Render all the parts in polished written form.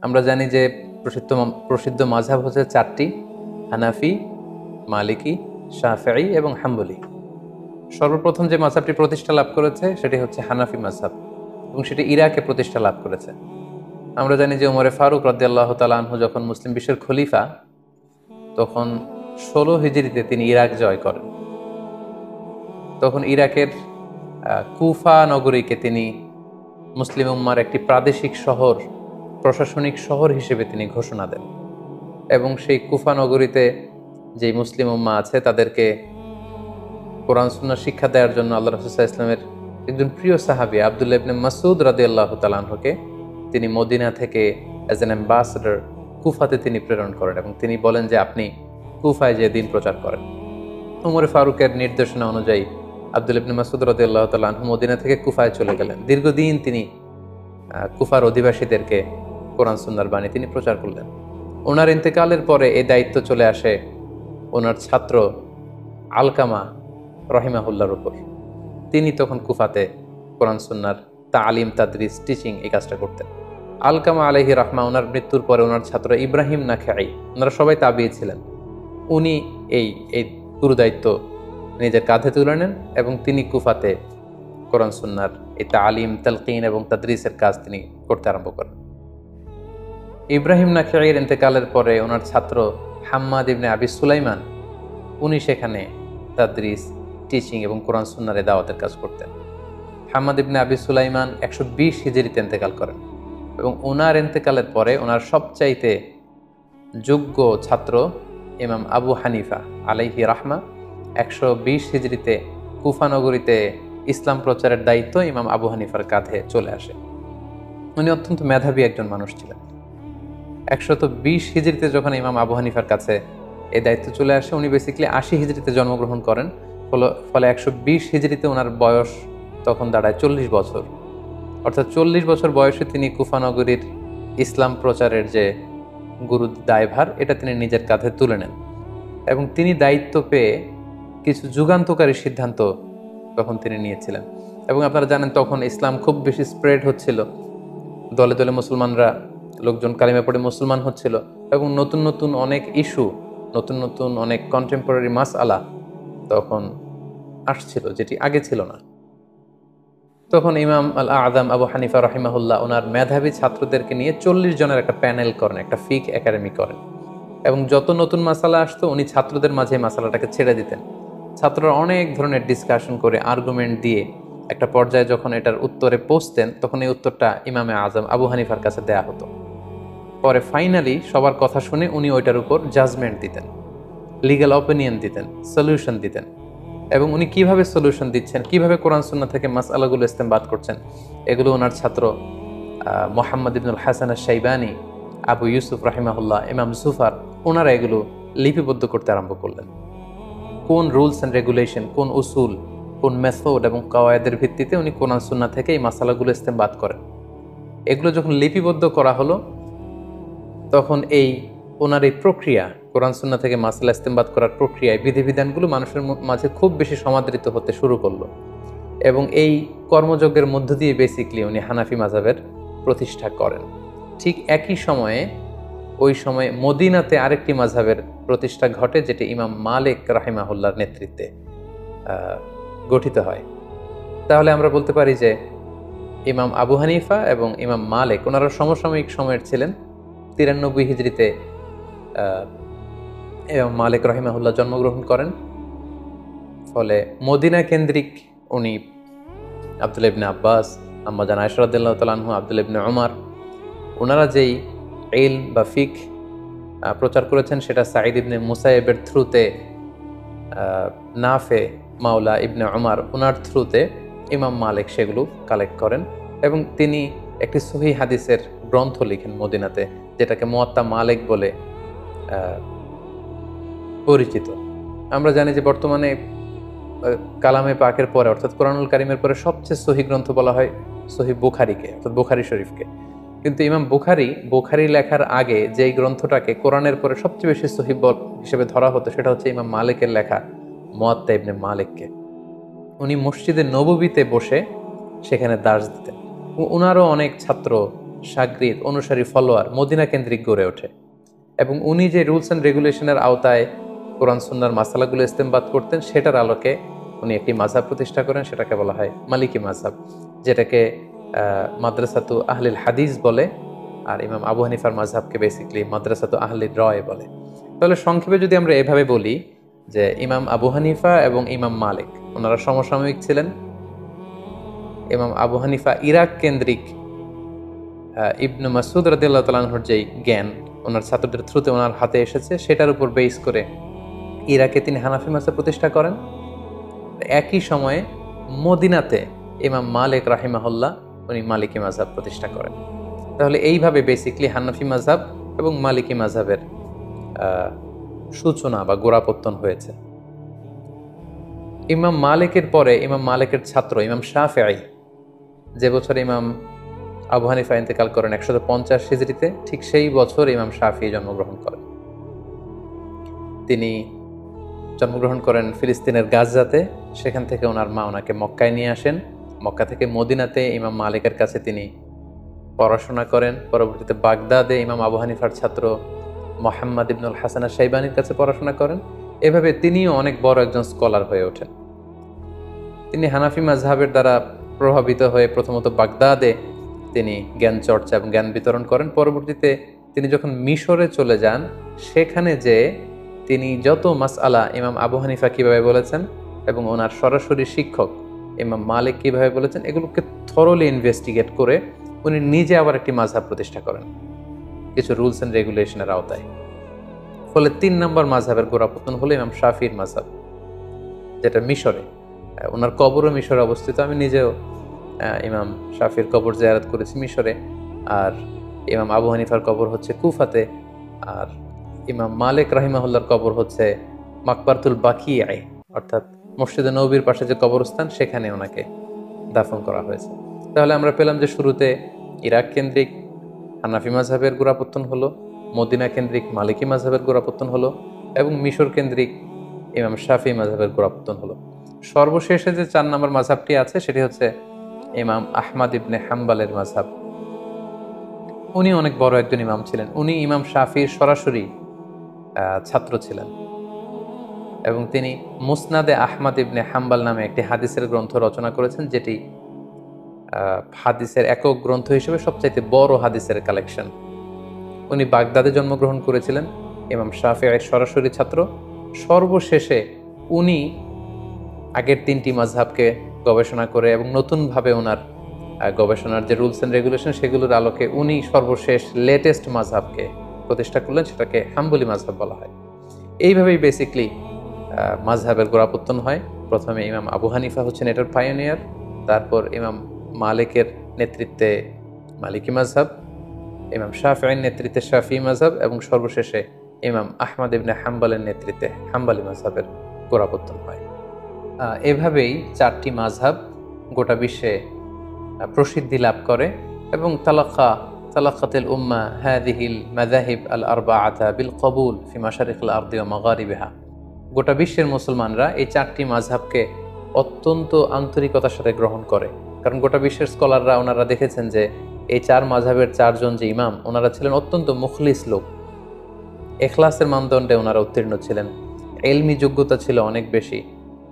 আমরা জানি যে প্রসিদ্ধ প্রসিদ্ধ মাযহাব হচ্ছে চারটি: হানাফি, মালিকি, শাফিঈ এবং হাম্বলি। সর্বপ্রথম যে মাযহাবটি প্রতিষ্ঠা লাভ করেছে সেটি হচ্ছে হানাফি মাযহাব এবং সেটি ইরাকে প্রতিষ্ঠা লাভ করেছে। আমরা জানি যে ওমরে ফারুক রাদিয়াল্লাহু তাআলা আনহু যখন মুসলিম বিশ্বের খলিফা, তখন 16 হিজরিতে তিনি ইরাক জয় করেন। তখন ইরাকের কুফা নগরীকে তিনি মুসলিম উম্মার একটি প্রাদেশিক শহর, প্রশাসনিক শহর হিসেবে তিনি ঘোষণা দেন এবং সেই কুফা নগরীতে যে মুসলিম উম্মা আছে তাদেরকে কোরআন সুন্নাহ শিক্ষা দেওয়ার জন্য আল্লাহ রাসূল সাল্লাল্লাহু আলাইহি ওয়াসাল্লামের একজন প্রিয় সাহাবী আব্দুল্লাহ ইবনে মাসউদ রাদিয়াল্লাহু তাআলা আনহুকে তিনি মদিনা থেকে অ্যাজ অ্যান অ্যাম্বাসেডর কুফাতে তিনি প্রেরণ করেন এবং তিনি বলেন যে আপনি কুফায় যে দিন প্রচার করেন। ওমর ফারুকের নির্দেশনা অনুযায়ী আব্দুল্লাহ ইবনে মাসউদ রাদিয়াল্লাহু তাআলা আনহু মদিনা থেকে কুফায় চলে গেলেন। দীর্ঘদিন তিনি কুফার অধিবাসীদেরকে কোরআন সুন্নাহর বাণী তিনি প্রচার করলেন। ওনার ইন্তেকালের পরে এই দায়িত্ব চলে আসে ওনার ছাত্র আলকামা রহিমাহুল্লাহর উপর। তিনি তখন কুফাতে কোরআন সুন্নাহর তালিম, তাদরিস, টিচিং এই কাজটা করতেন। আলকামা আলাইহি রাহমা ওনার মৃত্যুর পরে ওনার ছাত্র ইব্রাহিম নাখাই, ওনারা সবাই তাবিঈ ছিলেন। উনি এই পুরো দায়িত্ব নিজের কাঁধে তুলে নেন এবং তিনি কুফাতে কোরআন সুন্নাহর এই তালিম, তালকিন এবং তাদরিসের কাজ তিনি করতে আরম্ভ করেন। ইব্রাহিম নাখাইয়ের ইন্তেকালের পরে ওনার ছাত্র হাম্মাদ ইবনে আবি সুলাইমান, উনি সেখানে তাদরিস, টিচিং এবং কোরআন সুন্নাহর দাওয়াতের কাজ করতেন। হাম্মাদ ইবনে আবি সুলাইমান 120 হিজরিতে ইন্তেকাল করেন এবং ওনার ইন্তেকালের পরে ওনার সবচাইতে যোগ্য ছাত্র ইমাম আবু হানিফা আলাইহি রাহমা 120 হিজরিতে কুফা নগরীতে ইসলাম প্রচারের দায়িত্ব ইমাম আবু হানিফার কাঁধে চলে আসে। উনি অত্যন্ত মেধাবী একজন মানুষ ছিলেন। 120 হিজরিতে যখন ইমাম আবু হানিফার কাছে এই দায়িত্ব চলে আসে, উনি বেসিক্যালি 80 হিজরিতে জন্মগ্রহণ করেন। ফলে 120 হিজরিতে ওনার বয়স তখন দাঁড়ায় 40 বছর। অর্থাৎ 40 বছর বয়সে তিনি কুফা নগরীর ইসলাম প্রচারের যে গুরু দায়ভার, এটা তিনি নিজের কাঁধে তুলে নেন এবং তিনি দায়িত্ব পেয়ে কিছু যুগান্তকারী সিদ্ধান্ত তখন তিনি নিয়েছিলেন। এবং আপনারা জানেন তখন ইসলাম খুব বেশি স্প্রেড হচ্ছিল, দলে দলে মুসলমানরা, লোকজন কালিমা পড়ে মুসলমান হচ্ছিল এবং নতুন নতুন অনেক ইস্যু, নতুন নতুন অনেক কন্টেম্পোরারি মাসআলা তখন আসছিল, যেটি আগে ছিল না। তখন ইমাম আল আযম আবু হানিফা রাহিমাহুল্লাহ ওনার মেধাবী ছাত্রদেরকে নিয়ে 40 জনের একটা প্যানেল করেন, একটা ফিক একাডেমি করেন এবং যত নতুন মাসালা আসতো উনি ছাত্রদের মাঝে মাসালাটাকে ছেড়ে দিতেন। ছাত্ররা অনেক ধরনের ডিসকাশন করে, আর্গুমেন্ট দিয়ে একটা পর্যায়ে যখন এটার উত্তরে পৌঁছতেন, তখন এই উত্তরটা ইমামে আজম আবু হানিফার কাছে দেয়া হতো। পরে ফাইনালি সবার কথা শুনে উনি ওইটার উপর জাজমেন্ট দিতেন, লিগ্যাল অপিনিয়ন দিতেন, সলিউশন দিতেন। এবং উনি কিভাবে সলিউশন দিচ্ছেন, কিভাবে কোরআন সুন্নাহ থেকে মাসআলাগুলো ইস্তেমবাদ করছেন, এগুলো ওনার ছাত্র মুহাম্মদ ইবনুল হাসান আশ-শাইবানি, আবু ইউসুফ রাহিমাহুল্লাহ, ইমাম জুফার, ওনারা এগুলো লিপিবদ্ধ করতে আরম্ভ করলেন। কোন রুলস অ্যান্ড রেগুলেশন, কোন উসুল, কোন মেথড এবং কাওয়ায়েদের ভিত্তিতে উনি কোরআন সুন্নাহ থেকে এই মাসআলাগুলো ইস্তেমবাদ করেন, এগুলো যখন লিপিবদ্ধ করা হলো, তখন ওনার এই প্রক্রিয়া, কোরআন সুন্নাহ থেকে মাসআলা ইস্তেমবাদ করার প্রক্রিয়ায় বিধিবিধানগুলো মানুষের মাঝে খুব বেশি সমাদৃত হতে শুরু করলো এবং এই কর্মযজ্ঞের মধ্য দিয়ে বেসিকলি উনি হানাফি মাযহাবের প্রতিষ্ঠা করেন। ঠিক একই সময়ে ওই সময়ে মদিনাতে আরেকটি মাযহাবের প্রতিষ্ঠা ঘটে, যেটি ইমাম মালিক রাহিমাহুল্লাহর নেতৃত্বে গঠিত হয়। তাহলে আমরা বলতে পারি যে ইমাম আবু হানিফা এবং ইমাম মালিক ওনারা সমসাময়িক সময়ের ছিলেন। 93 হিজরিতে ইমাম মালিক রাহিমাহুল্লাহ জন্মগ্রহণ করেন। ফলে মদিনা কেন্দ্রিক উনি আব্দুল্লাহ ইবনে আব্বাস, আম্মা জান আয়েশা রাদিয়াল্লাহু তাআলা আনহু, আব্দুল্লাহ ইবনে উমর, ওনারা যেই ইলম বা ফিক প্রচার করেছেন সেটা সাঈদ ইবনে মুসাইয়েবের থ্রুতে, নাফে মাওলা ইবনে উমর ওনার থ্রুতে ইমাম মালিক সেগুলো কালেক্ট করেন এবং তিনি একটি সহিহ হাদিসের গ্রন্থ লিখেন মদিনাতে, যেটাকে মুয়াত্তা মালিক বলে পরিচিত। আমরা জানি যে বর্তমানে কালামে পাকের পরে, অর্থাৎ কোরআনুল কারীমের পরে সবচেয়ে সহিহ গ্রন্থ বলা হয় সহিহ বুখারীকে, অর্থাৎ বুখারী শরীফকে। কিন্তু ইমাম বুখারী লেখার আগে যেই গ্রন্থটাকে কোরআনের পরে সবচেয়ে বেশি সহিহ হিসেবে ধরা হতো, সেটা হচ্ছে ইমাম মালিকের লেখা মুয়াত্তা ইবনে মালিককে। উনি মসজিদে নববীতে বসে সেখানে দার্স দিতেন। ওনারও অনেক ছাত্র শাগরিদ, অনুসারী, ফলোয়ার মদিনা কেন্দ্রিক গড়ে ওঠে। এবং উনি যে রুলস অ্যান্ড রেগুলেশনের আওতায় কোরআন সুন্নাহর মাসালাগুলো ইস্তেমবাদ করতেন, সেটার আলোকে উনি একটি মাযহাব প্রতিষ্ঠা করেন, সেটাকে বলা হয় মালিকি মাযহাব, যেটাকে মাদ্রাসাতু আহলিল হাদিস বলে। আর ইমাম আবু হানিফার মাযহাবকে বেসিক্যালি মাদ্রাসাতু আহলির রায় বলে। তাহলে সংক্ষেপে যদি আমরা এভাবে বলি যে ইমাম আবু হানিফা এবং ইমাম মালিক ওনারা সমসাময়িক ছিলেন। ইমাম আবু হানিফা ইরাক কেন্দ্রিক ইবনে মাসউদ রাদিয়াল্লাহু তাআলা আনহুর যেই জ্ঞান ওনার ছাত্রদের থ্রুতে ওনার হাতে এসেছে, সেটার উপর বেস করে ইরাকে তিনি হানাফি মাযহাব প্রতিষ্ঠা করেন। একই সময়ে মদিনাতে ইমাম মালিক রাহিমাহুল্লাহ উনি মালিকি মাযহাব প্রতিষ্ঠা করেন। তাহলে এইভাবে বেসিক্যালি হানাফি মাযহাব এবং মালিকি মাযহাবের সূচনা বা গোড়াপত্তন হয়েছে। ইমাম মালিকের পরে ইমাম মালিকের ছাত্র ইমাম শাফিঈ, যে বছর ইমাম আবু হানিফা ইন্তেকাল করেন 150 হিজরিতে, ঠিক সেই বছর ইমাম শাফিঈ জন্মগ্রহণ করেন। তিনি জন্মগ্রহণ করেন ফিলিস্তিনের গাজাতে। সেখান থেকে ওনার মা ওনাকে মক্কায় নিয়ে আসেন। মক্কা থেকে মদিনাতে ইমাম মালিকের কাছে তিনি পড়াশোনা করেন। পরবর্তীতে বাগদাদে ইমাম আবু হানিফার ছাত্র মোহাম্মদ ইবনুল হাসান আশ-শাইবানির কাছে পড়াশোনা করেন। এভাবে তিনিও অনেক বড় একজন স্কলার হয়ে ওঠেন। তিনি হানাফি মাযহাবের দ্বারা প্রভাবিত হয়ে প্রথমত বাগদাদে তিনি জ্ঞান চর্চা এবং জ্ঞান বিতরণ করেন। পরবর্তীতে তিনি যখন মিশরে চলে যান, সেখানে যে তিনি যত মাসআলা ইমাম আবু হানিফা কিভাবে বলেছেন এবং ওনার সরাসরি শিক্ষক ইমাম মালিক কিভাবে বলেছেন, এগুলোকে থরলি ইনভেস্টিগেট করে উনি নিজে আবার একটি মাযহাব প্রতিষ্ঠা করেন কিছু রুলস অ্যান্ড রেগুলেশনের আওতায়। ফলে 3 নম্বর মাযহাবের গোড়াপত্তন হলো ইমাম শাফিঈর মাযহাব, যেটা মিশরে। ওনার কবরও মিশরে অবস্থিত। আমি নিজেও ইমাম শাফির কবর জিয়ারত করেছি মিশরে। আর ইমাম আবু হানিফার কবর হচ্ছে কুফাতে। আর ইমাম মালিক রাহিমাহুল্লাহর কবর হচ্ছে মাকবারতুল বাকিয়া, অর্থাৎ মসজিদে নববীর পাশে যে কবরস্থান, সেখানে ওনাকে দাফন করা হয়েছে। তাহলে আমরা পেলাম যে শুরুতে ইরাক কেন্দ্রিক হানাফি মাযহাবের গোড়াপত্তন হলো, মদিনা কেন্দ্রিক মালিকি মাযহাবের গোড়াপত্তন হলো, এবং মিশর কেন্দ্রিক ইমাম শাফিঈ মাযহাবের গোড়াপত্তন হলো। সর্বশেষে যে 4 নম্বর মাযহাবটি আছে, সেটি হচ্ছে ইমাম আহমদ ইবনে হাম্বলের মাযহাব। উনি অনেক বড় একজন ইমাম ছিলেন। উনি ইমাম শাফিঈর সরাসরি ছাত্র ছিলেন এবং তিনি মুসনাদে আহমদ ইবনে হাম্বল নামে একটি হাদিসের গ্রন্থ রচনা করেছেন, যেটি হাদিসের একক গ্রন্থ হিসেবে সবচাইতে বড় হাদিসের কালেকশন। উনি বাগদাদে জন্মগ্রহণ করেছিলেন, ইমাম শাফিঈর সরাসরি ছাত্র। সর্বশেষে উনি আগের 3টি মাযহাবকে গবেষণা করে এবং নতুনভাবে ওনার গবেষণার যে রুলস অ্যান্ড রেগুলেশন, সেগুলোর আলোকে উনি সর্বশেষ লেটেস্ট মাযহাবকে প্রতিষ্ঠা করলেন, সেটাকে হাম্বলি মাযহাব বলা হয়। এইভাবেই বেসিকলি মাযহাবের গোড়াপত্তন হয়। প্রথমে ইমাম আবু হানিফা হচ্ছেন এটার পায়োনিয়ার, তারপর ইমাম মালিকের নেতৃত্বে মালিকি মাযহাব, ইমাম শাফিঈর নেতৃত্বে শাফিঈ মাযহাব, এবং সর্বশেষে ইমাম আহমদ ইবনে হাম্বলের নেতৃত্বে হাম্বলি মাযহাবের গোড়াপত্তন হয়। এভাবেই 4টি মাযহাব গোটা বিশ্বে প্রসিদ্ধি লাভ করে এবং তালাক্কাতিল উম্মাহ হাযিহিল মাযাহিব আল আরবাআতা বিল কবুল ফি মাশারিকিল আরদি ওয়া মাগারিবিহা। গোটা বিশ্বের মুসলমানরা এই 4টি মাযহাবকে অত্যন্ত আন্তরিকতার সাথে গ্রহণ করে। কারণ গোটা বিশ্বের স্কলাররা ওনারা দেখেছেন যে এই 4 মাযহাবের 4 জন যে ইমাম, ওনারা ছিলেন অত্যন্ত মুখলিস লোক। ইখলাসের মানদণ্ডে ওনারা উত্তীর্ণ ছিলেন। ইলমি যোগ্যতা ছিল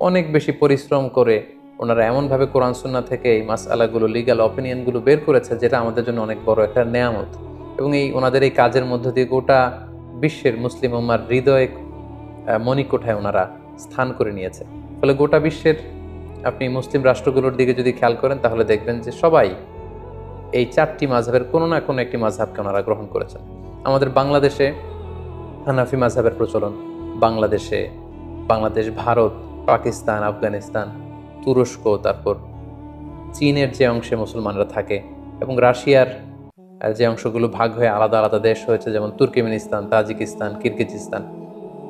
অনেক বেশি পরিশ্রম করে ওনারা এমনভাবে কোরআন সুন্নাহ থেকে এই মাসআলাগুলো, লিগ্যাল অপিনিয়নগুলো বের করেছে, যেটা আমাদের জন্য অনেক বড় একটা নেয়ামত। এবং ওনাদের এই কাজের মধ্য দিয়ে গোটা বিশ্বের মুসলিম উম্মার হৃদয়ে মণিকোঠায় ওনারা স্থান করে নিয়েছে। ফলে গোটা বিশ্বের আপনি মুসলিম রাষ্ট্রগুলোর দিকে যদি খেয়াল করেন, তাহলে দেখবেন যে সবাই এই 4টি মাযহাবের কোনো না কোনো একটি মাযহাবকে ওনারা গ্রহণ করেছেন। আমাদের বাংলাদেশে হানাফি মাযহাবের প্রচলন। বাংলাদেশ, ভারত, পাকিস্তান, আফগানিস্তান, তুরস্ক, তারপর চীনের যে অংশে মুসলমানরা থাকে, এবং রাশিয়ার যে অংশগুলো ভাগ হয়ে আলাদা আলাদা দেশ হয়েছে, যেমন তুর্কমেনিস্তান, তাজিকিস্তান, কিরগিজস্তান,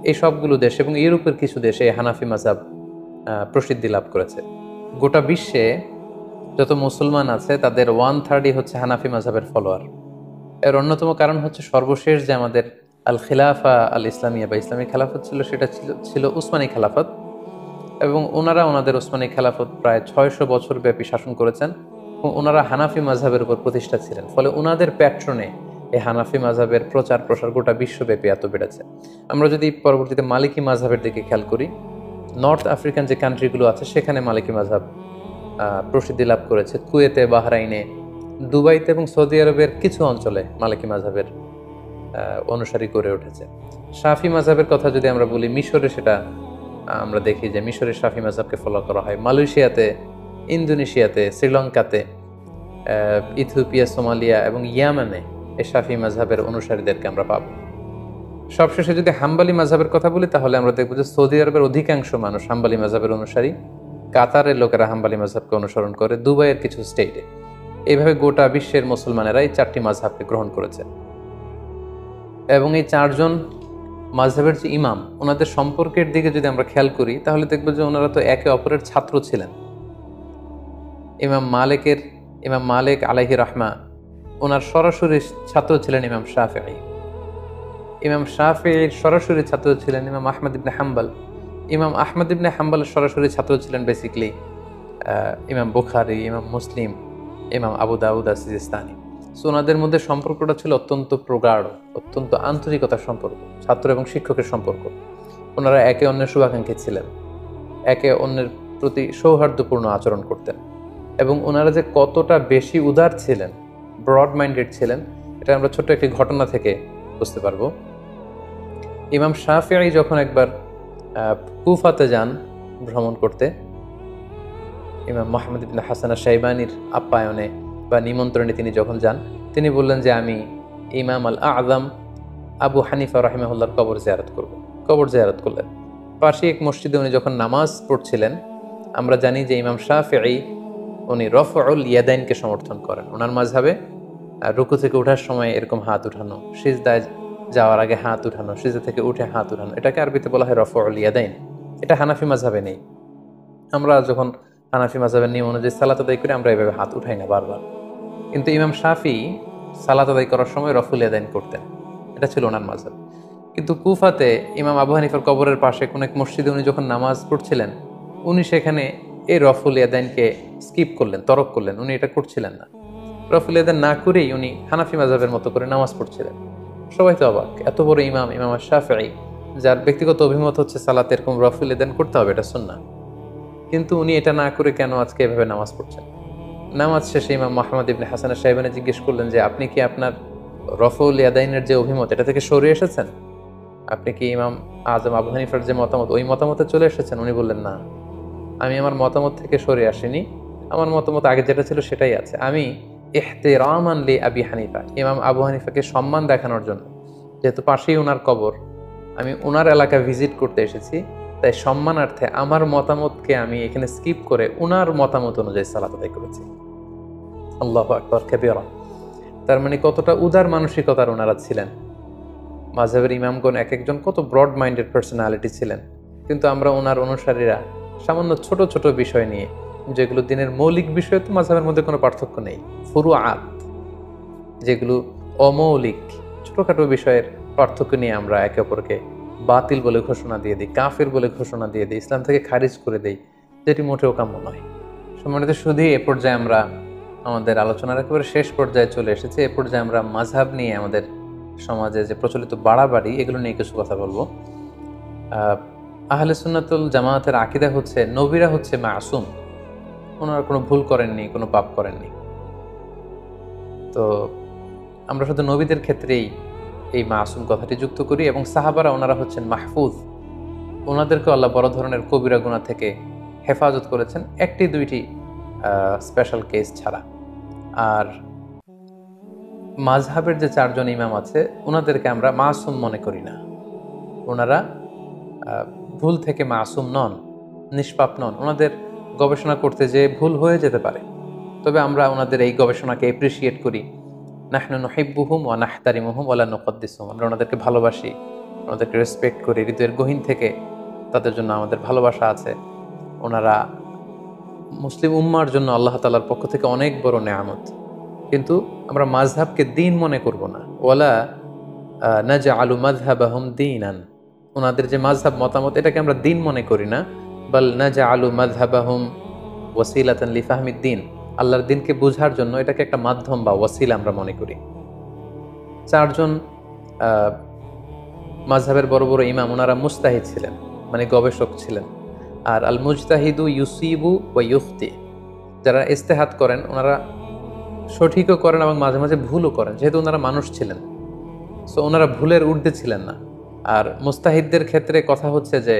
এই সবগুলো দেশ এবং ইউরোপের কিছু দেশে হানাফি মাযহাব প্রসিদ্ধি লাভ করেছে। গোটা বিশ্বে যত মুসলমান আছে তাদের 1/3 হচ্ছে হানাফি মাযহাবের ফলোয়ার। এর অন্যতম কারণ হচ্ছে সর্বশেষ যে আমাদের আল খিলাফা আল ইসলামিয়া বা ইসলামী খেলাফত ছিল, সেটা ছিল উসমানী খেলাফত। এবং ওনারা ওনাদের উসমানী খেলাফত প্রায় 600 বছর ব্যাপী শাসন করেছেন। ওনারা হানাফি মাযহাবের উপর প্রতিষ্ঠা ছিলেন, ফলে ওনাদের প্যাট্রনে এই হানাফি মাযহাবের প্রচার প্রসার গোটা বিশ্বব্যাপী এত বেড়েছে। আমরা যদি পরবর্তীতে মালিকি মাযহাবের দিকে খেয়াল করি, নর্থ আফ্রিকান যে কান্ট্রিগুলো আছে সেখানে মালিকি মাযহাব প্রসিদ্ধি লাভ করেছে। কুয়েতে, বাহরাইনে, দুবাইতে এবং সৌদি আরবের কিছু অঞ্চলে মালিকি মাযহাবের অনুসারী গড়ে উঠেছে। শাফি মাযহাবের কথা যদি আমরা বলি, মিশরে সেটা আমরা দেখি যে মিশরের শাফি মাযহাবকে ফলো করা হয়। মালয়েশিয়াতে, ইন্দোনেশিয়াতে, শ্রীলঙ্কাতে, ইথিওপিয়া, সোমালিয়া এবং ইয়ামানে এই শাফি মাযহাবের অনুসারীদেরকে আমরা পাব। সবশেষে যদি হাম্বলি মাযহাবের কথা বলি, তাহলে আমরা দেখব যে সৌদি আরবের অধিকাংশ মানুষ হাম্বলি মাযহাবের অনুসারী, কাতারের লোকেরা হাম্বলি মাযহাবকে অনুসরণ করে, দুবাইয়ের কিছু স্টেটে। এইভাবে গোটা বিশ্বের মুসলমানেরা এই 4টি মাযহাবকে গ্রহণ করেছে। এবং এই 4 জন মাযহাবের যে ইমাম, ওনাদের সম্পর্কের দিকে যদি আমরা খেয়াল করি, তাহলে দেখব যে ওনারা তো একে অপরের ছাত্র ছিলেন। ইমাম মালিক আলাইহি রাহমা, ওনার সরাসরি ছাত্র ছিলেন ইমাম শাফিঈ। ইমাম শাফিঈর সরাসরি ছাত্র ছিলেন ইমাম আহমদ ইবনে হাম্বল। ইমাম আহমদ ইবনে হাম্বলের সরাসরি ছাত্র ছিলেন বেসিক্যালি ইমাম বুখারী, ইমাম মুসলিম, ইমাম আবু দাউদ সিজিস্তানি। সো ওনাদের মধ্যে সম্পর্কটা ছিল অত্যন্ত প্রগাঢ়, অত্যন্ত আন্তরিকতার সম্পর্ক, ছাত্র এবং শিক্ষকের সম্পর্ক। ওনারা একে অন্যের শুভাকাঙ্ক্ষী ছিলেন, একে অন্যের প্রতি সৌহার্দ্যপূর্ণ আচরণ করতেন। এবং ওনারা যে কতটা বেশি উদার ছিলেন, ব্রড মাইন্ডেড ছিলেন, এটা আমরা ছোট্ট একটি ঘটনা থেকে বুঝতে পারবো। ইমাম শাফিঈ যখন একবার কুফাতে যান ভ্রমণ করতে, ইমাম মুহাম্মদ ইবনে হাসান আশ-শাইবানির আপ্যায়নে বা নিমন্ত্রণে তিনি যখন যান, তিনি বললেন যে আমি ইমাম আল আযম আবু হানিফা রাহিমাহুল্লাহর কবর জিয়ারত করব। কবর জিয়ারত করলেন। পাশে এক মসজিদে উনি যখন নামাজ পড়ছিলেন, আমরা জানি যে ইমাম শাফিঈ উনি রফউল ইয়াদাইনকে সমর্থন করেন। ওনার মাযহাবে রুকু থেকে ওঠার সময় এরকম হাত উঠানো, সিজদায় যাওয়ার আগে হাত উঠানো, সিজদা থেকে উঠে হাত উঠানো, এটাকে আরবিতে বলা হয় রফউল ইয়াদাইন। এটা হানাফি মাযহাবে নেই। আমরা যখন হানাফি মাযহাবের নিয়ম অনুযায়ী সালাত আদায় করি, আমরা এভাবে হাত উঠাই না বারবার। কিন্তু ইমাম শাফিঈ সালাত আদায় করার সময় রফউল ইয়াদাইন করতেন। এটা ছিল ওনার মাযহাব। কিন্তু কুফাতে ইমাম আবু হানিফার কবরের পাশে কোন এক মসজিদে উনি যখন নামাজ পড়ছিলেন, উনি সেখানে এই রফউল ইয়াদাইনকে স্কিপ করলেন, তরক করলেন। উনি এটা করছিলেন না। রফউল ইয়াদাইন না করেই উনি হানাফি মাযহাবের মতো করে নামাজ পড়ছিলেন। সবাই তো অবাক, এত বড় ইমাম, ইমাম শাফিঈ, যার ব্যক্তিগত অভিমত হচ্ছে সালাতে এরকম রফউল ইয়াদাইন করতে হবে, এটা সুন্নাহ, কিন্তু উনি এটা না করে কেন আজকে এভাবে নামাজ পড়ছেন? নামাজ শেষে ইমাম মুহাম্মদ ইবনে হাসান আশ-শাইবানি জিজ্ঞেস করলেন যে আপনি কি আপনার রফউল ইয়াদাইনের যে অভিমত, এটা থেকে সরে এসেছেন? আপনি কি ইমাম আজম আবু হানিফার যে মতামত, ওই মতামতে চলে এসেছেন? উনি বললেন না, আমি আমার মতামত থেকে সরে আসিনি, আমার মতামত আগে যেটা ছিল সেটাই আছে। আমি ইহতিরামান লি আবি হানিফা, ইমাম আবু হানিফাকে সম্মান দেখানোর জন্য, যেহেতু পাশেই ওনার কবর, আমি ওনার এলাকা ভিজিট করতে এসেছি, তাই সম্মানার্থে আমার মতামতকে আমি এখানে স্কিপ করে ওনার মতামত অনুযায়ী সালাত আদায় করেছি। আল্লাহু আকবার কাবীরা। তার মানে কতটা উদার মানসিকতার ওনারা ছিলেন। মাযহাবের ইমামগণ এক একজন কত ব্রড মাইন্ডেড পার্সোনালিটি ছিলেন, কিন্তু আমরা ওনার অনুসারীরা সামান্য ছোট ছোট বিষয় নিয়ে, যেগুলো দিনের মৌলিক বিষয়, তো মাযহাবের মধ্যে কোনো পার্থক্য নেই, ফুরুআত যেগুলো অমৌলিক ছোটখাটো বিষয়ের পার্থক্য নিয়ে আমরা একে অপরকে বাতিল বলে ঘোষণা দিয়ে দিই, কাফের বলে ঘোষণা দিয়ে দিই, ইসলাম থেকে খারিজ করে দিই, যেটি মোটেও কাম্য নয়। সম্মানিত শুধু এ পর্যায়ে আমরা আমাদের আলোচনার একেবারে শেষ পর্যায়ে চলে এসেছি। এ পর্যায়ে আমরা মাযহাব নিয়ে, আমাদের সমাজে যে প্রচলিত বাড়াবাড়ি, এগুলো নিয়ে কিছু কথা বলবো। আহলে সুন্নাতুল জামায়াতের আকীদা হচ্ছে নবীরা হচ্ছে মাসুম, ওনারা কোনো ভুল করেননি, কোনো পাপ করেননি। তো আমরা শুধু নবীদের ক্ষেত্রেই এই মাসুম কথাটি যুক্ত করি, এবং সাহাবারা ওনারা হচ্ছেন মাহফুজ, ওনাদেরকে আল্লাহ বড় ধরনের কবিরা গুনাহ থেকে হেফাজত করেছেন, একটি দুইটি স্পেশাল কেস ছাড়া। আর মাযহাবের যে 4 জন ইমাম আছে, ওনাদেরকে আমরা মাসুম মনে করি না। ওনারা ভুল থেকে মাসুম নন, নিষ্পাপ নন। ওনাদের গবেষণা করতে যে ভুল হয়ে যেতে পারে, তবে আমরা ওনাদের এই গবেষণাকে এপ্রিসিয়েট করি। নাহনু নুহিব্বুহুম ওয়া নাহতারিমুহুম ওয়া লা নুকদ্দিসুহুম, আমরা ওনাদেরকে ভালোবাসি, ওনাদেরকে রেসপেক্ট করি, হৃদয়ের গহীন থেকে তাদের জন্য আমাদের ভালোবাসা আছে। ওনারা মুসলিম উম্মার জন্য আল্লাহ তাআলার পক্ষ থেকে অনেক বড় নেয়ামত, কিন্তু আমরা মাযহাবকে দ্বীন মনে করব না। ওয়ালা নাজআলু মাযহাবাহুম দীনান, ওনাদের যে মাযহাব মতামত, এটাকে আমরা দ্বীন মনে করি না। বাল নাজআলু মাযহাবাহুম ওয়াসিলাতান লিফাহমিদ দ্বীন, আল্লাহর দিনকে বোঝার জন্য এটাকে একটা মাধ্যম বা ওয়াসিলা আমরা মনে করি। 4 জন মাযহাবের বড় বড় ইমাম, ওনারা মুজতাহিদ ছিলেন, মানে গবেষক ছিলেন। আর আল মুজতাহিদু ইউসিবু ওয়া ইউখতি, যারা ইজতিহাদ করেন ওনারা সঠিকও করেন এবং মাঝে মাঝে ভুলও করেন, যেহেতু ওনারা মানুষ ছিলেন। সো ওনারা ভুলের ঊর্ধ্বে ছিলেন না। আর মুস্তাহিদদের ক্ষেত্রে কথা হচ্ছে যে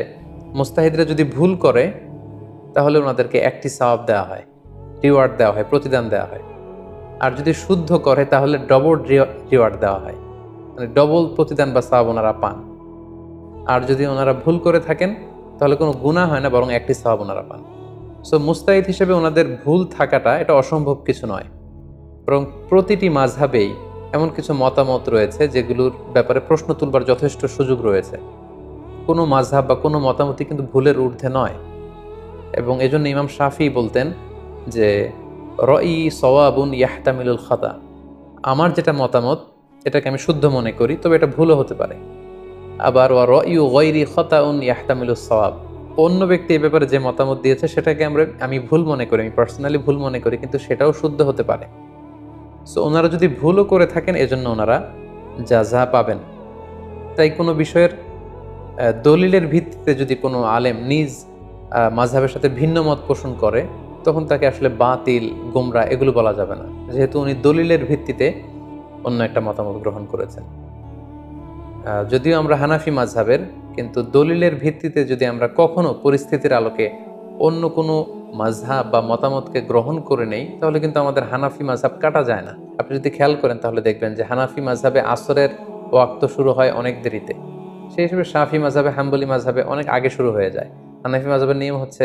মুস্তাহিদরা যদি ভুল করে তাহলে ওনাদেরকে একটি সওয়াব দেওয়া হয়, রিওয়ার্ড দেওয়া হয়, প্রতিদান দেওয়া হয়। আর যদি শুদ্ধ করে তাহলে ডবল রিওয়ার্ড দেওয়া হয়, মানে ডবল প্রতিদান বা সওয়াব ওনারা পান। আর যদি ওনারা ভুল করে থাকেন তাহলে কোনো গুনাহ হয় না, বরং একটি সওয়াব ওনারা পান। সো মুস্তাহিদ হিসেবে ওনাদের ভুল থাকাটা এটা অসম্ভব কিছু নয়, বরং প্রতিটি মাযহাবেই এমন কিছু মতামত রয়েছে যেগুলোর ব্যাপারে প্রশ্ন তুলবার যথেষ্ট সুযোগ রয়েছে। কোনো মাযহাব বা কোনো মতামতই কিন্তু ভুলের ঊর্ধ্বে নয়। এবং এজন্য ইমাম শাফি বলতেন যে রই সওয়াবুন ইয়াহতামিলুল খাতা, আমার যেটা মতামত এটাকে আমি শুদ্ধ মনে করি, তবে এটা ভুলও হতে পারে। আবার ওয়া রয়ু গায়রি খাতাউন ইয়াহতামিলুস সওয়াব, অন্য ব্যক্তি এই ব্যাপারে যে মতামত দিয়েছে সেটাকে আমি ভুল মনে করি, আমি পার্সোনালি ভুল মনে করি, কিন্তু সেটাও শুদ্ধ হতে পারে। সো ওনারা যদি ভুলও করে থাকেন এজন্য ওনারা জাযা পাবেন। তাই কোনো বিষয়ের দলিলের ভিত্তিতে যদি কোনো আলেম নিজ মাযহাবের সাথে ভিন্ন মত পোষণ করে তখন তাকে আসলে বাতিল, গোমরা এগুলো বলা যাবে না, যেহেতু উনি দলিলের ভিত্তিতে অন্য একটা মতামত গ্রহণ করেছেন। যদিও আমরা হানাফি মাযহাবের, কিন্তু দলিলের ভিত্তিতে যদি আমরা কখনো পরিস্থিতির আলোকে অন্য কোনো মাযহাব বা মতামতকে গ্রহণ করে নেই তাহলে কিন্তু আমাদের হানাফি মাযহাব কাটা যায় না। আপনি যদি খেয়াল করেন তাহলে দেখবেন যে হানাফি মাযহাবে আসরের ওয়াক্ত শুরু হয় অনেক দেরিতে, সেই হিসেবে শাফি মাযহাবে, হাম্বলি মাযহাবে অনেক আগে শুরু হয়ে যায়। হানাফি মাযহাবের নিয়ম হচ্ছে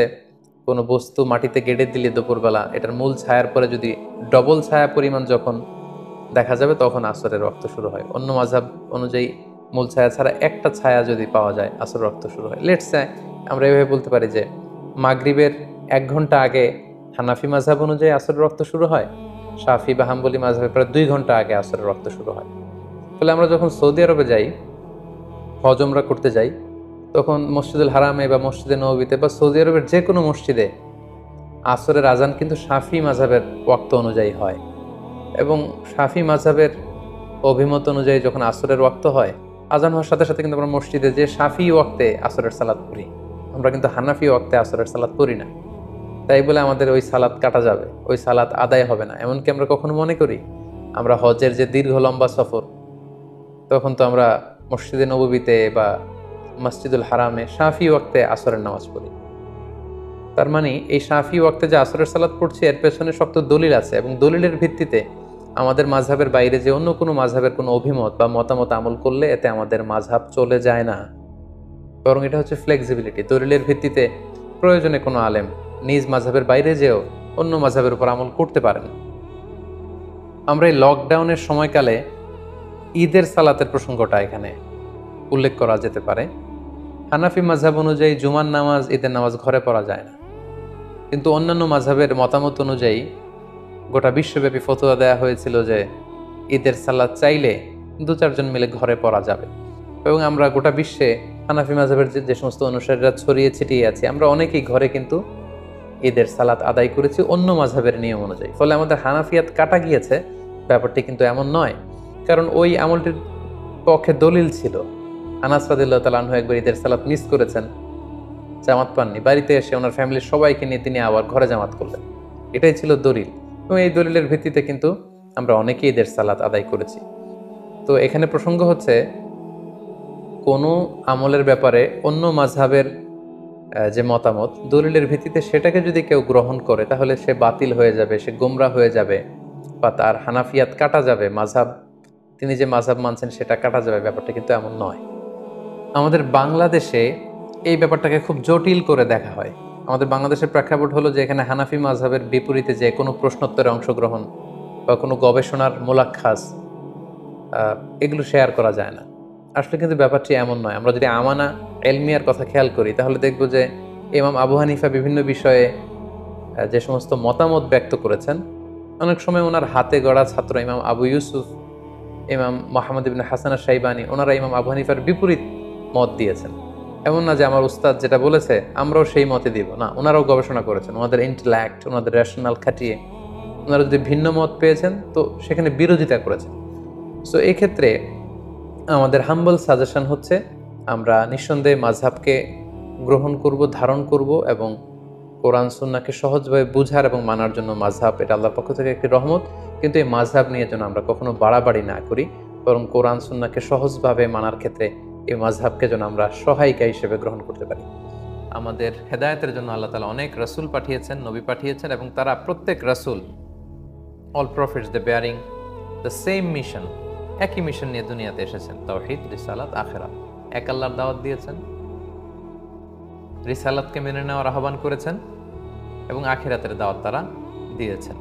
কোনো বস্তু মাটিতে গেড়ে দিলে দুপুরবেলা এটার মূল ছায়ার পরে যদি ডবল ছায়া পরিমাণ যখন দেখা যাবে তখন আসরের ওয়াক্ত শুরু হয়। অন্য মাযহাব অনুযায়ী মূল ছায়া ছাড়া একটা ছায়া যদি পাওয়া যায় আসরের ওয়াক্ত শুরু হয়। লেটস সে আমরা এভাবে বলতে পারি যে মাগরিবের 1 ঘন্টা আগে হানাফি মাযহাব অনুযায়ী আসরের ওয়াক্ত শুরু হয়, শাফি বা হাম্বলি মাযহাবে প্রায় 2 ঘন্টা আগে আসরের ওয়াক্ত শুরু হয়। ফলে আমরা যখন সৌদি আরবে যাই, হজ উমরা করতে যাই, তখন মসজিদুল হারামে বা মসজিদে নববীতে বা সৌদি আরবের যে কোনো মসজিদে আসরের আজান কিন্তু শাফি মাযহাবের ওয়াক্ত অনুযায়ী হয়। এবং শাফি মাযহাবের অভিমত অনুযায়ী যখন আসরের ওয়াক্ত হয়, আজান হওয়ার সাথে সাথে কিন্তু আমরা মসজিদে যে শাফি ওয়াক্তে আসরের সালাত পড়ি, আমরা কিন্তু হানাফি ওয়াক্তে আসরের সালাত পড়ি না। তাই বলে আমাদের ওই সালাত কাটা যাবে, ওই সালাত আদায় হবে না, এমনকি আমরা কখনো মনে করি আমরা হজের যে দীর্ঘ লম্বা সফর, তখন তো আমরা মসজিদে নববীতে বা মসজিদুল হারামে শাফি ওয়াক্তে আসরের নামাজ পড়ি। তার মানে এই শাফি ওয়াক্তে যে আসরের সালাত পড়ছি এর পেছনে শক্ত দলিল আছে, এবং দলিলের ভিত্তিতে আমাদের মাযহাবের বাইরে যে অন্য কোনো মাযহাবের কোনো অভিমত বা মতামত আমল করলে এতে আমাদের মাযহাব চলে যায় না, বরং এটা হচ্ছে ফ্লেক্সিবিলিটি। দলিলের ভিত্তিতে প্রয়োজনে কোনো আলেম নিজ মাযহাবের বাইরে যেও অন্য মাযহাবের উপর আমল করতে পারেন। আমরা এই লকডাউনের সময়কালে ঈদের সালাতের প্রসঙ্গটা এখানে উল্লেখ করা যেতে পারে। হানাফি মাযহাব অনুযায়ী জুমার নামাজ, ঈদের নামাজ ঘরে পড়া যায় না, কিন্তু অন্যান্য মাযহাবের মতামত অনুযায়ী গোটা বিশ্বব্যাপী ফতোয়া দেওয়া হয়েছিল যে ঈদের সালাত চাইলে 2-4 জন মিলে ঘরে পড়া যাবে। এবং আমরা গোটা বিশ্বে হানাফি মাযহাবের যে সমস্ত অনুসারীরা ছড়িয়ে ছিটিয়ে আছে, আমরা অনেকেই ঘরে কিন্তু ঈদের সালাত আদায় করেছি অন্য মাযহাবের নিয়ম অনুযায়ী। ফলে আমাদের হানাফিয়াত কাটা গিয়েছে ব্যাপারটি কিন্তু এমন নয়, কারণ ওই আমলটির পক্ষে দলিল ছিল। আনাস রাদিয়াল্লাহু তাআলা আনহু একবার ঈদের সালাত মিস করেছেন, জামাত পাননি, বাড়িতে এসে ওনার ফ্যামিলির সবাইকে নিয়ে তিনি আবার ঘরে জামাত করলেন, এটাই ছিল দলিল। এবং এই দলিলের ভিত্তিতে কিন্তু আমরা অনেকেই ঈদের সালাত আদায় করেছি। তো এখানে প্রসঙ্গ হচ্ছে কোনো আমলের ব্যাপারে অন্য মাযহাবের যে মতামত দলিলের ভিত্তিতে সেটাকে যদি কেউ গ্রহণ করে তাহলে সে বাতিল হয়ে যাবে, সে গোমরা হয়ে যাবে, বা তার হানাফিয়াত কাটা যাবে, মাযহাব তিনি যে মাযহাব মানছেন সেটা কাটা যাবে, ব্যাপারটা কিন্তু এমন নয়। আমাদের বাংলাদেশে এই ব্যাপারটাকে খুব জটিল করে দেখা হয়। আমাদের বাংলাদেশের প্রেক্ষাপট হলো যে এখানে হানাফি মাযহাবের বিপরীতে যে কোনো প্রশ্নোত্তরে অংশগ্রহণ বা কোনো গবেষণার মোলাক্খাস এগুলো শেয়ার করা যায় না। আসলে কিন্তু ব্যাপারটি এমন নয়। আমরা যদি আমানা এলমিয়ার কথা খেয়াল করি তাহলে দেখব যে ইমাম আবু হানিফা বিভিন্ন বিষয়ে যে সমস্ত মতামত ব্যক্ত করেছেন, অনেক সময় ওনার হাতে গড়া ছাত্র ইমাম আবু ইউসুফ, ইমাম মুহাম্মদ ইবনে হাসান আশ-শাইবানি, ওনারা ইমাম আবু হানিফার বিপরীত মত দিয়েছেন। এমন না যে আমার উস্তাদ যেটা বলেছে আমরাও সেই মতে দিব, না, ওনারাও গবেষণা করেছেন, ওনাদের ইন্টেলেক্ট, ওনাদের রেশনাল খাটিয়ে ওনারা যদি ভিন্ন মত পেয়েছেন তো সেখানে বিরোধিতা করেছেন। সো এই ক্ষেত্রে আমাদের হাম্বল সাজেশন হচ্ছে আমরা নিঃসন্দেহে মাযহাবকে গ্রহণ করব, ধারণ করব এবং কোরআন সুন্নাহকে সহজভাবে বুঝার এবং মানার জন্য মাযহাব এটা আল্লাহর পক্ষ থেকে একটি রহমত। কিন্তু এই মাযহাব নিয়ে যেন আমরা কখনো বাড়াবাড়ি না করি, বরং কোরআন সুন্নাহকে সহজভাবে মানার ক্ষেত্রে এই মাযহাবকে যেন আমরা সহায়িকা হিসেবে গ্রহণ করতে পারি। আমাদের হেদায়েতের জন্য আল্লাহ তাআলা অনেক রাসূল পাঠিয়েছেন, নবী পাঠিয়েছেন, এবং তারা প্রত্যেক রাসূল, all prophets they bearing the same mission, একই মিশন নিয়ে দুনিয়াতে এসেছেন, তাওহীদ, রিসালাত, আখিরাত। এক আল্লাহর দাওয়াত দিয়েছেন, রিসালাতকে মেনে নেওয়ার আহ্বান করেছেন এবং আখিরাতের দাওয়াত তারা দিয়েছেন।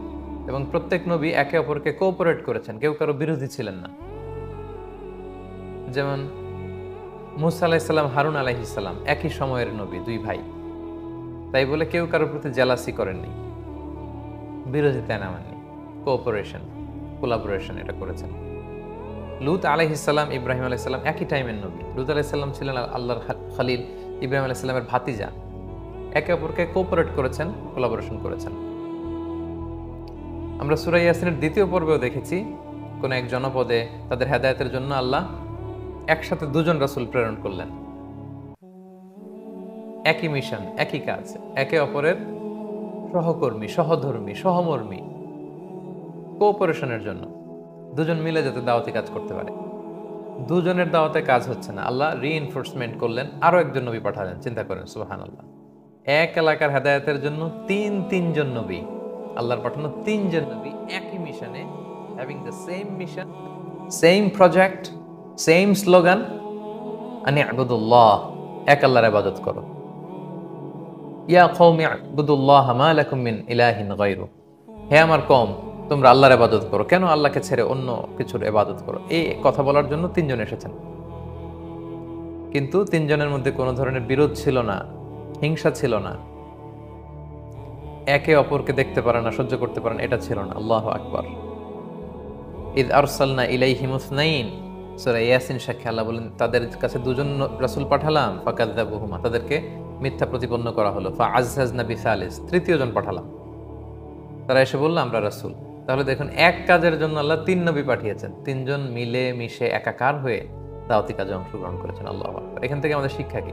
এবং প্রত্যেক নবী একে অপরকে কোঅপারেট করেছেন, কেউ কারো বিরোধী ছিলেন না। যেমন মুসা আলাইহিস সালাম, হারুন আলাইহিস সালাম একই সময়ের নবী, দুই ভাই, তাই বলে কেউ কারোর প্রতি জেলাসি করেননি, বিরোধিতা নামাননি, কোঅপারেশন, কোলাবোরেশন এটা করেছেন। লূত আলাইহিস সালাম, ইব্রাহিম আলাইহিস সালাম একই টাইমের নবী। লূত আলাইহিস সালাম ছিলেন আল্লাহর খলিল, ইব্রাহিম আলাইহিস সালামের ভাতিজা। একে অপরকে কোঅপারেট করেছেন, কোলাবোরেশন করেছেন। আমরা সূরা ইয়াসিনের দ্বিতীয় পর্বেও দেখেছি কোন এক জনপদে তাদের হেদায়েতের জন্য আল্লাহ একসাথে দুজন রাসূল প্রেরণ করলেন। একই মিশন, একই কাজ, একে অপরের সহকর্মী, সহধর্মী, সহমর্মী, কোঅপারেশনের জন্য দুজন মিলে যাতে দাওয়াতি কাজ করতে পারে। দুজনের দাওয়াতে কাজ হচ্ছে না, আল্লাহ রিইনফোর্সমেন্ট করলেন, আরো একজন নবী পাঠালেন। চিন্তা করেন, সুবহানাল্লাহ। এক এলাকার হেদায়েতের জন্য তিনজন নবী, আল্লাহর পাঠানো তিনজন নবী একই মিশনে, having the same mission, same project, same slogan, আনি আবুদুল্লাহ, এক আল্লাহর ইবাদত করো। ইয়া কওমি আবুদুল্লাহ মা লাকুম মিন ইলাহিন গায়রু, হে আমার কওম, তোমরা আল্লাহর ইবাদত করো, কেন আল্লাহকে ছেড়ে অন্য কিছুর ইবাদত করো। এই কথা বলার জন্য তিনজন এসেছেন, কিন্তু তিনজনের মধ্যে কোনো ধরনের বিরোধ ছিল না, হিংসা ছিল না, একে অপরকে দেখতে পারে না, সহ্য করতে পারে না, এটা ছিল না। আল্লাহু আকবার। ইদ আরসালনা ইলাইহিম ইসনাইন, সূরা ইয়াসিন সাক্ষী আল্লাহ বলেন তাদের কাছে দুজন রাসূল পাঠালাম, ফাকাযাবুহুমা, তাদেরকে মিথ্যা প্রতিপন্ন করা হলো, ফাআযযাজনা বিসালিস, তৃতীয় জন পাঠালাম। তারা এসে বলল আমরা রাসূল। তাহলে দেখুন, এক কাজের জন্য আল্লাহ তিন নবী পাঠিয়েছেন, তিনজন মিলে মিশে একাকার হয়ে দাওয়াতি কাজে অংশগ্রহণ করেছেন। আল্লাহু আকবার। এখান থেকে আমাদের শিক্ষা কি?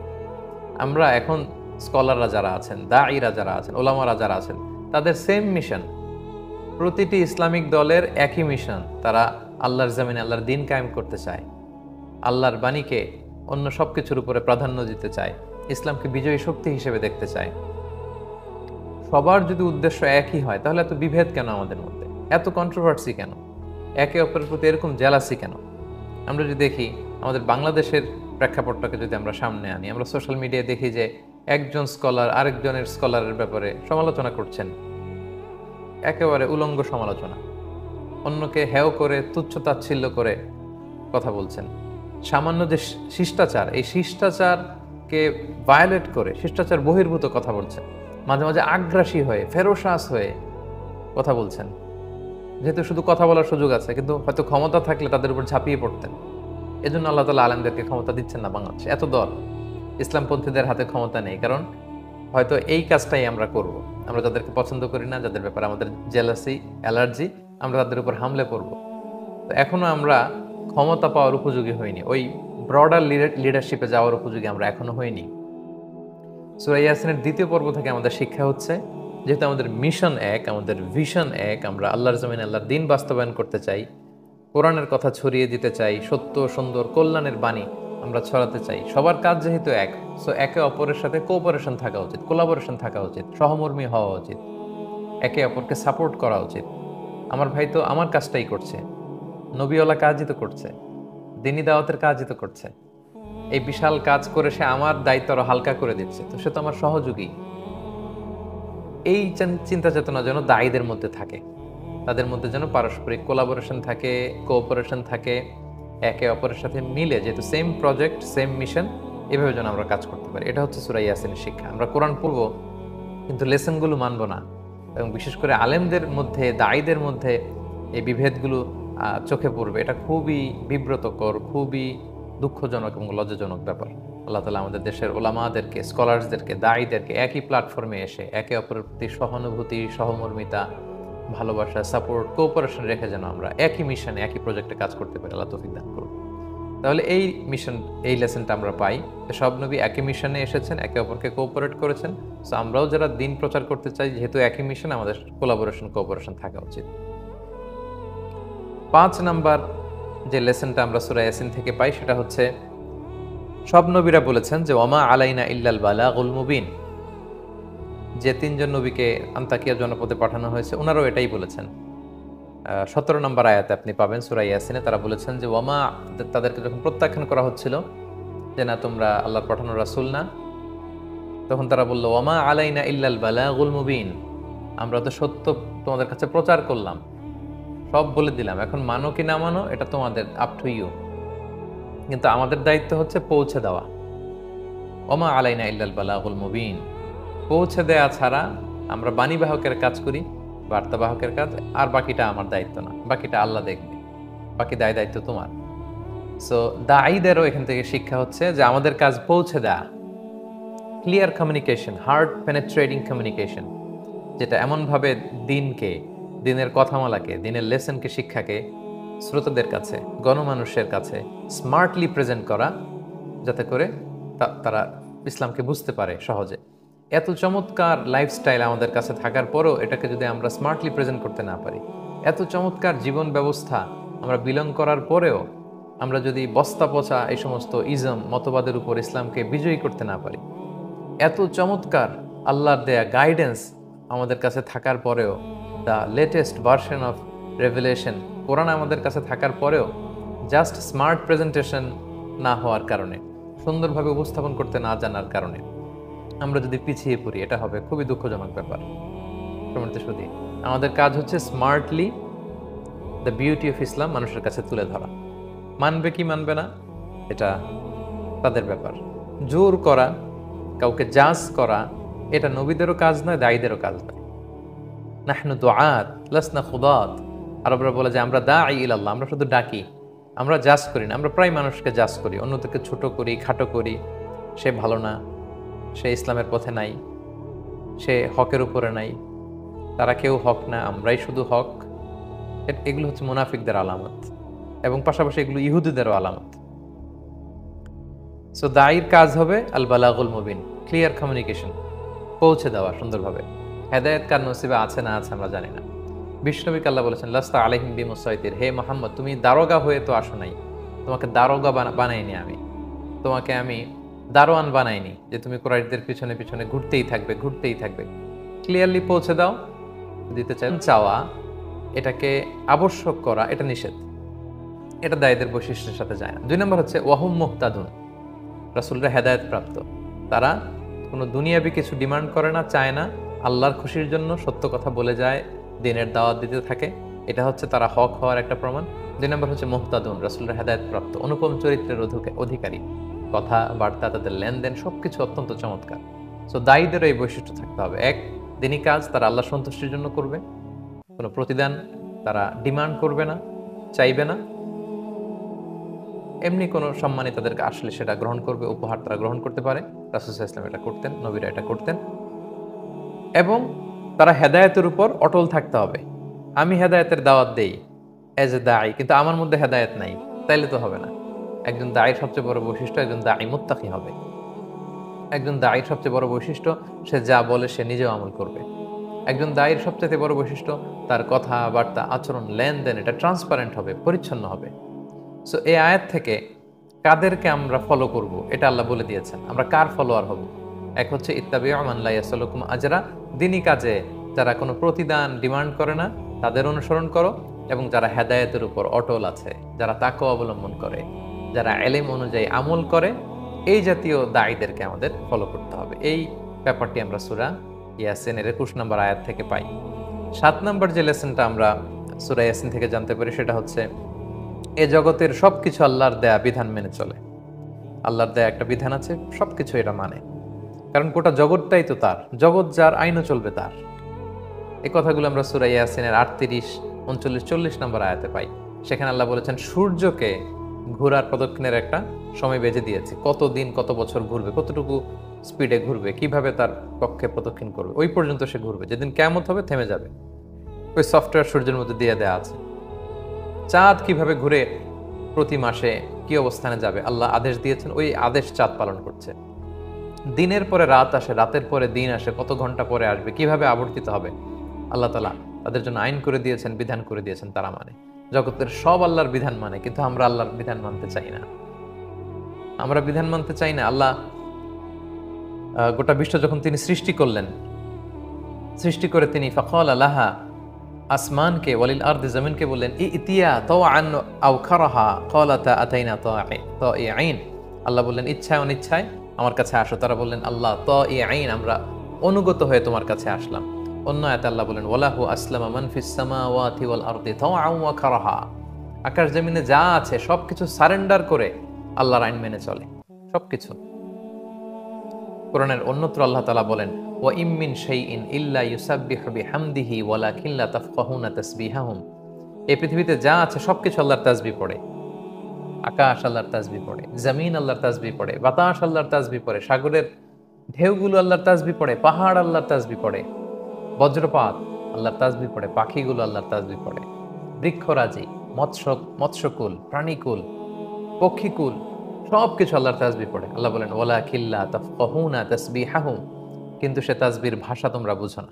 আমরা এখন স্কলাররা যারা আছেন, দাঈরা যারা আছেন, ওলামারা যারা আছেন, তাদের সেম মিশন, প্রতিটি ইসলামিক দলের একই মিশন। তারা আল্লাহর জমিনে আল্লাহর দ্বীন কায়েম করতে চায়, আল্লাহর বাণীকে অন্য সবকিছুর উপরে প্রাধান্য দিতে চায়, ইসলামকে বিজয়ী শক্তি হিসেবে দেখতে চায়। সবার যদি উদ্দেশ্য একই হয়, তাহলে এত বিভেদ কেন আমাদের মধ্যে, এত কন্ট্রোভার্সি কেন, একে অপরের প্রতি এরকম জেলাসি কেন? আমরা যদি দেখি আমাদের বাংলাদেশের প্রেক্ষাপটটাকে যদি আমরা সামনে আনি, আমরা সোশ্যাল মিডিয়ায় দেখি যে একজন স্কলার আরেকজনের স্কলারের ব্যাপারে সমালোচনা করছেন, একেবারে উলঙ্গ সমালোচনা, অন্যকে হেয় করে, তুচ্ছ তাচ্ছিল্য করে কথা বলছেন। সামান্য যে শিষ্টাচার, এই শিষ্টাচারকে ভায়োলেট করে শিষ্টাচার বহির্ভূত কথা বলছেন, মাঝে মাঝে আগ্রাসী হয়ে, ফেরোসাস হয়ে কথা বলছেন। যেহেতু শুধু কথা বলার সুযোগ আছে, কিন্তু হয়তো ক্ষমতা থাকলে তাদের উপর ঝাঁপিয়ে পড়তেন। এজন্য আল্লাহ তাআলা আলেমদেরকে ক্ষমতা দিচ্ছেন না বাংলাদেশে। এত দল, ইসলামপন্থীদের হাতে ক্ষমতা নেই, কারণ হয়তো এই কাজটাই আমরা করব। আমরা যাদেরকে পছন্দ করি না, যাদের ব্যাপারে আমাদের জেলাসি, অ্যালার্জি, আমরা তাদের উপর হামলে পড়ব। তো এখনো আমরা ক্ষমতা পাওয়ার উপযোগী হইনি, ওই ব্রডার লিডারশিপে যাওয়ার উপযোগী আমরা এখনো হইনি। সূরা ইয়াসিনের দ্বিতীয় পর্ব থেকে আমাদের শিক্ষা হচ্ছে, যেহেতু আমাদের মিশন এক, আমাদের ভিশন এক, আমরা আল্লাহর জমিনে আল্লাহর দ্বীন বাস্তবায়ন করতে চাই, কোরআনের কথা ছড়িয়ে দিতে চাই, সত্য, সুন্দর, কল্যাণের বাণী আমরা ছড়াতে চাই। সবার কাজ যেহেতু এক, সো একে অপরের সাথে কোঅপারেশন থাকা উচিত, কোলাবোরেশন থাকা উচিত, সহমর্মী হওয়া উচিত, একে অপরকে সাপোর্ট করা উচিত। আমার ভাই তো আমার কাজটাই করছে, নবীওয়ালা কাজই তো করছে, দ্বীনি দাওয়াতের কাজই তো করছে, এই বিশাল কাজ করে সে আমার দায়িত্ব আরো হালকা করে দিচ্ছে, তো সে তো আমার সহযোগী। এই চিন্তা চেতনা যেন দায়ীদের মধ্যে থাকে, তাদের মধ্যে যেন পারস্পরিক কোলাবোরেশন থাকে, কোঅপারেশন থাকে, একে অপরের সাথে মিলে, যেহেতু সেম প্রজেক্ট, সেম মিশন, এভাবে যেন আমরা কাজ করতে পারি। এটা হচ্ছে সূরা ইয়াসিনের শিক্ষা। আমরা কোরআন পড়বো কিন্তু লেসনগুলো মানবো না, এবং বিশেষ করে আলেমদের মধ্যে, দায়ীদের মধ্যে এই বিভেদগুলো চোখে পড়বে। এটা খুবই বিব্রতকর, খুবই দুঃখজনক এবং লজ্জাজনক ব্যাপার। আল্লাহ তাআলা আমাদের দেশের ওলামাদেরকে, স্কলারসদেরকে, দায়ীদেরকে একই প্ল্যাটফর্মে এসে একে অপরের প্রতি সহানুভূতি, সহমর্মিতা, ভালোবাসা, সাপোর্ট, কোঅপারেশন রেখে যেন আমরা একই মিশনে একই প্রজেক্টে কাজ করতে পারি। আল্লাহ তৌফিক দান করুন। তাহলে এই মিশন, এই লেসনটা আমরা পাই, সব নবী একই মিশনে এসেছেন, একে অপরকে কোঅপারেট করেছেন। সো আমরাও যারা দিন প্রচার করতে চাই, যেহেতু একই মিশন, আমাদের কোলাবোরেশন, কোঅপারেশন থাকা উচিত। 5 নাম্বার যে লেসনটা আমরা সূরা ইয়াসিন থেকে পাই সেটা হচ্ছে, সব নবীরা বলেছেন যে ওয়ামা আলাইনা ইল্লাল বালাগুল মুবিন। যে 3 জন নবীকে আন্তাকিয়া জনপদে পাঠানো হয়েছে ওনারাও এটাই বলেছেন। 17 নম্বর আয়াতে আপনি পাবেন সূরা ইয়াসিনে, তারা বলেছেন যে ওয়ামা, তাদেরকে যখন প্রত্যাখ্যান করা হচ্ছিল যে না তোমরা আল্লাহর পাঠানো রাসূল না, তখন তারা বলল ওয়ামা আলাইনা ইল্লাল বালাগুল মুবিন, আমরা তো সত্য তোমাদের কাছে প্রচার করলাম, সব বলে দিলাম, এখন মানো কি না মানো এটা তোমাদের, আপ টু ইউ, কিন্তু আমাদের দায়িত্ব হচ্ছে পৌঁছে দেওয়া। ওমা আলাইনা ইল্লাল বালাগুল মুবিন, পৌঁছে দেয়া ছাড়া আমরা বাণীবাহকের কাজ করি, বার্তাবাহকের কাজ, আর বাকিটা আমার দায়িত্ব না, বাকিটা আল্লাহ দেখবে, বাকি দায়িত্ব তোমার। সো দাঈদেরও এখান থেকে শিক্ষা হচ্ছে যে আমাদের কাজ পৌঁছে দেয়া, clear communication, heart penetrating communication, যেটা এমনভাবে দিনকে, দিনের কথামালাকে, দিনের লেসনকে, শিক্ষাকে শ্রোতাদের কাছে, গণমানুষের কাছে স্মার্টলি প্রেজেন্ট করা, যাতে করে তারা ইসলামকে বুঝতে পারে সহজে। এত চমৎকার লাইফস্টাইল আমাদের কাছে থাকার পরও এটাকে যদি আমরা স্মার্টলি প্রেজেন্ট করতে না পারি, এত চমৎকার জীবন ব্যবস্থা আমরা বিলং করার পরেও আমরা যদি বস্তা পচা এই সমস্ত ইজম, মতবাদের উপর ইসলামকে বিজয়ী করতে না পারি, এত চমৎকার আল্লাহর দেয়া গাইডেন্স আমাদের কাছে থাকার পরেও, the latest version of revelation Quran আমাদের কাছে থাকার পরেও জাস্ট স্মার্ট প্রেজেন্টেশন না হওয়ার কারণে, সুন্দরভাবে উপস্থাপন করতে না জানার কারণে আমরা যদি পিছিয়ে পড়ি, এটা হবে খুবই দুঃখজনক ব্যাপার। শুধু আমাদের কাজ হচ্ছে smartly the beauty of Islam মানুষের কাছে তুলে ধরা। মানবে কি মানবে না এটা তাদের ব্যাপার। জোর করা, কাউকে জাজ করা, এটা নবীদেরও কাজ নয়, দায়ীদেরও কাজ নয়। নাহনু দুআত লাসনা খুদাত, আরবরা বলে যে আমরা দাঈ ইলাল্লাহ, আমরা শুধু ডাকি, আমরা জাজ করি না। আমরা প্রায় মানুষকে জাজ করি, অন্যদেরকে ছোট করি, খাটো করি, সে ভালো না, সে ইসলামের পথে নাই, সে হকের উপরে নাই, তারা কেউ হক না, আমরাই শুধু হক। এগুলো হচ্ছে মুনাফিকদের আলামত, এবং পাশাপাশি এগুলো ইহুদিদেরও আলামত। সো দায়ীর কাজ হবে আল বালাগুল মুবিন, ক্লিয়ার কমিউনিকেশন, পৌঁছে দেওয়া সুন্দরভাবে। হেদায়েত কার নসিবে আছে না আছে আমরা জানি না। বিশ্বনবী আল্লাহ বলেছেন লাস্তা আলাইহিম বিমুসাইতির, হে মুহাম্মদ তুমি দারোগা হয়ে তো আসো নাই, তোমাকে দারোগা বানাইনি আমি, তোমাকে আমি দারোয়ান বানাইনি যে তুমি কুরাইশদের পিছনে পিছনে ঘুরতেই থাকবে। ক্লিয়ারলি পৌঁছে দাও। দিতে চাওয়া, এটাকে আবশ্যক করা, এটা নিষেধ, এটা দায়ীদের বৈশিষ্ট্যের সাথে যায় না। 2 নম্বর হচ্ছে ওয়াহুম মুহতাদুন, রাসূলরা হেদায়েত প্রাপ্ত, তারা কোনো দুনিয়াবি কিছু ডিমান্ড করে না, চায় না, আল্লাহর খুশির জন্য সত্য কথা বলে যায়, দিনের দাওয়াত দিতে থাকে, এটা হচ্ছে তারা হক হওয়ার একটা প্রমাণ। 2 নম্বর হচ্ছে মুহতাদুন, রাসূলরা হেদায়েত প্রাপ্ত, অনুপম চরিত্রের অধিকারী, কথা বার্তা, তাদের লেনদেন সবকিছু অত্যন্ত চমৎকার। সো দায়ীদেরও এই বৈশিষ্ট্য থাকতে হবে। এক, দিনই কাজ তারা আল্লাহ সন্তুষ্টির জন্য করবে, কোনো প্রতিদান তারা ডিমান্ড করবে না, চাইবে না, এমনি কোনো সম্মানই তাদেরকে আসলে সেটা গ্রহণ করবে, উপহার তারা গ্রহণ করতে পারে। রাসূল সাল্লাল্লাহু আলাইহি ওয়াসাল্লাম এটা করতেন, নবীরা এটা করতেন। এবং তারা হেদায়েতের উপর অটল থাকতে হবে। আমি হেদায়েতের দাওয়াত দেই এজ এ দাঈ, কিন্তু আমার মধ্যে হেদায়েত নাই, তাইলে তো হবে না। একজন দাঈর সবচেয়ে বড় বৈশিষ্ট্য একজন দাঈ মুত্তাকি হবে। একজন দাঈর সবচেয়ে বড় বৈশিষ্ট্য সে যা বলে সে নিজেও আমল করবে। একজন দাঈর সবচেয়ে বড় বৈশিষ্ট্য তার কথা বার্তা, আচরণ, লেনদেন এটা ট্রান্সপারেন্ট হবে, পরিচ্ছন্ন হবে। সো এই আয়াত থেকে কাদেরকে আমরা ফলো করব এটা আল্লাহ বলে দিয়েছেন। আমরা কার ফলোয়ার হব? এক হচ্ছে ইত্তাবিউ মান লা ইয়াসালুকুম আজরা, দিনী কাজে যারা কোনো প্রতিদান ডিমান্ড করে না তাদের অনুসরণ করো, এবং যারা হেদায়েতের উপর অটল আছে, যারা তাকওয়া অবলম্বন করে, যারা ইলম অনুযায়ী আমল করে, এই জাতীয় দায়ীদেরকে আমাদের ফলো করতে হবে। এই ব্যাপারটি আমরা সূরা ইয়াসিনের 21 নম্বর আয়াত থেকে পাই। 7 নম্বর যে লেসনটা আমরা সূরা ইয়াসিন থেকে জানতে পারি সেটা হচ্ছে এ জগতের সবকিছু আল্লাহর দেয়া বিধান মেনে চলে। আল্লাহর দেয়া একটা বিধান আছে, সবকিছু এটা মানে, কারণ গোটা জগৎটাই তো তার, জগৎ যার, আইনও চলবে তার। এই কথাগুলো আমরা সূরা ইয়াসিনের 38, 39, 40 নম্বর আয়াতে পাই। সেখানে আল্লাহ বলেছেন সূর্যকে ঘোরার প্রদক্ষিণের একটা সময় বেঁধে দিয়েছে, কত দিন কত বছর ঘুরবে, কতটুকু স্পিডে ঘুরবে, কিভাবে তার পক্ষে প্রদক্ষিণ করবে, ওই পর্যন্ত সে ঘুরবে, যেদিন কিয়ামত হবে থেমে যাবে, ওই সফটওয়্যার সূর্যের মধ্যে দিয়ে দেওয়া আছে। চাঁদ কিভাবে ঘুরে প্রতি মাসে কি অবস্থানে যাবে আল্লাহ আদেশ দিয়েছেন, ওই আদেশ চাঁদ পালন করছে। দিনের পরে রাত আসে, রাতের পরে দিন আসে, কত ঘন্টা পরে আসবে, কিভাবে আবর্তিত হবে আল্লাহ তাআলা তাদের জন্য আইন করে দিয়েছেন, বিধান করে দিয়েছেন। তারা মানে জগতের সব আল্লাহর বিধান মানে, কিন্তু আমরা আল্লাহর বিধান মানতে চাই না। আমরা বিধান মানতে চাই না। আল্লাহ গোটা বিশ্ব যখন তিনি সৃষ্টি করলেন, সৃষ্টি করে তিনি ফাকালা লাহা, আসমানকে, ওয়ালিল আরদি, জমিনকে বললেন ইতিয়া তাওআন আও কারাহা ক্বালাতা আতাইনা তাইঈন। আল্লাহ বললেন ইচ্ছায় অনিচ্ছায় আমার কাছে আসো। তারা বললেন আল্লাহ তাইঈন, আমরা অনুগত হয়ে তোমার কাছে আসলাম। অন্য আয়াতে আল্লাহ বলেন ওয়ালাহু আসলামা মান ফিস সামাওয়াতি ওয়াল আরদি তাওআন ওয়া কারাহা। আকাশ জমিনে যা আছে সবকিছু সারেন্ডার করে আল্লাহর আইন মেনে চলে, সবকিছু। কোরআনের অন্যত্র আল্লাহ তাআলা বলেন ওয়া ইম মিন শাইইন ইল্লা ইউসাব্বিহু বিহামদিহি ওয়ালাকিন লা তাফকাহুনা তাসবিহাহুম। এই পৃথিবীতে যা আছে সবকিছু আল্লাহর তাসবিহ পড়ে। আকাশ আল্লাহর তাসবিহ পড়ে, জমিন আল্লাহর তাসবিহ পড়ে, বাতাস আল্লাহর তাসবিহ পড়ে, সাগরের ঢেউগুলো আল্লাহর তাসবিহ পড়ে, পাহাড় আল্লাহর তাসবিহ পড়ে, বজ্রপাত আল্লাহর তাসবিহ পড়ে, পাখিগুলো আল্লাহর তাসবিহ পড়ে, বৃক্ষরাজি, মৎস্যকুল, প্রাণীকুল, পক্ষীকুল, সবকিছু আল্লাহর তাসবিহ পড়ে। আল্লাহ বলেন ওয়ালাকিন লা তাফকাহুনা তাসবিহাহুম, কিন্তু সে তাসবির ভাষা তোমরা বুঝো না,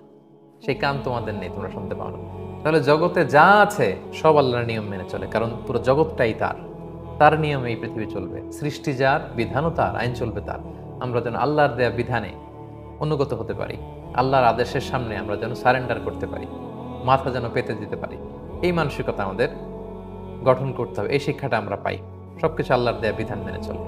সেই কান তোমাদের নেই, তোমরা শুনতে পাও না। তাহলে জগতে যা আছে সব আল্লাহর নিয়ম মেনে চলে, কারণ পুরো জগৎটাই তার নিয়মে এই পৃথিবী চলবে। সৃষ্টি যার, বিধানও তার, আইন চলবে তার। আমরা যেন আল্লাহর দেয়া বিধানে অনুগত হতে পারি, আল্লাহর আদেশের সামনে আমরা যেন সারেন্ডার করতে পারি, মাথা যেন পেতে দিতে পারি, এই মানসিকতা আমাদের গঠন করতে হবে। এই শিক্ষাটা আমরা পাই, সবকিছু আল্লাহর দেয়া বিধান মেনে চলে।